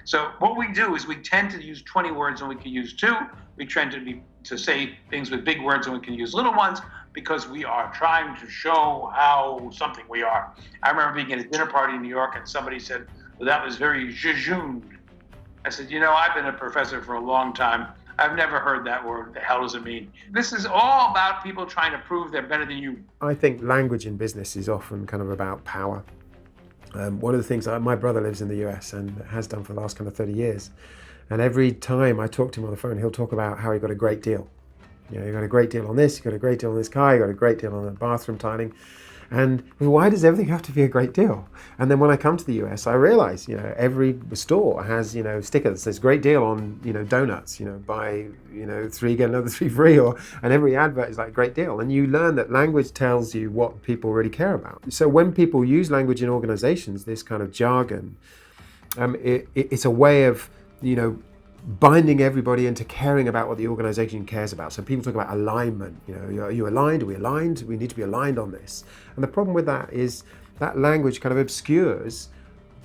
So what we do is we tend to use 20 words and we can use 2. We tend to say things with big words and we can use little ones because we are trying to show how something we are. I remember being at a dinner party in New York and somebody said, well, that was very jejune. I said, I've been a professor for a long time. I've never heard that word. What the hell does it mean? This is all about people trying to prove they're better than you. I think language in business is often kind of about power. One of the things, my brother lives in the US and has done for the last kind of 30 years. And every time I talk to him on the phone, he'll talk about how he got a great deal. You got a great deal on this, you got a great deal on this car, you got a great deal on the bathroom tiling. And why does everything have to be a great deal? And then when I come to the US, I realize, every store has, sticker that says great deal on, donuts, buy, 3, get another 3 free, and every advert is like great deal. And you learn that language tells you what people really care about. So when people use language in organizations, this kind of jargon, it's a way of, binding everybody into caring about what the organization cares about. So people talk about alignment. Are you aligned? Are we aligned? We need to be aligned on this. And the problem with that is that language kind of obscures.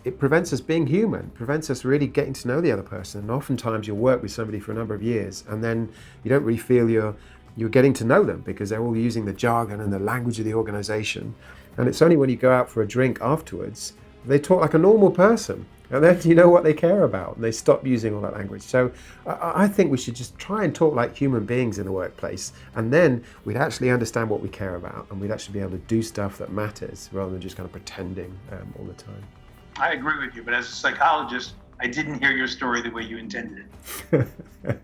It prevents us being human, prevents us really getting to know the other person. And oftentimes you'll work with somebody for a number of years and then you don't really feel you're getting to know them because they're all using the jargon and the language of the organization. And it's only when you go out for a drink afterwards, they talk like a normal person. And then you know what they care about, and they stop using all that language. So I think we should just try and talk like human beings in the workplace, and then we'd actually understand what we care about, and we'd actually be able to do stuff that matters rather than just kind of pretending all the time. I agree with you, but as a psychologist, I didn't hear your story the way you intended it.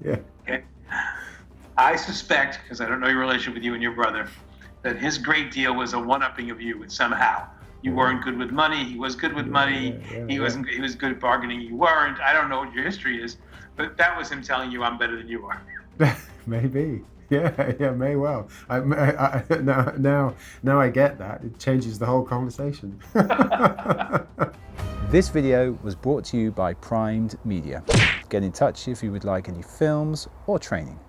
Yeah. Okay. I suspect, because I don't know your relationship with you and your brother, that his great deal was a one-upping of you somehow. You weren't good with money. He was good with money. He was good at bargaining. You weren't. I don't know what your history is, but that was him telling you I'm better than you are. Maybe. Yeah, may well. Now I get that. It changes the whole conversation. This video was brought to you by Primed Media. Get in touch if you would like any films or training.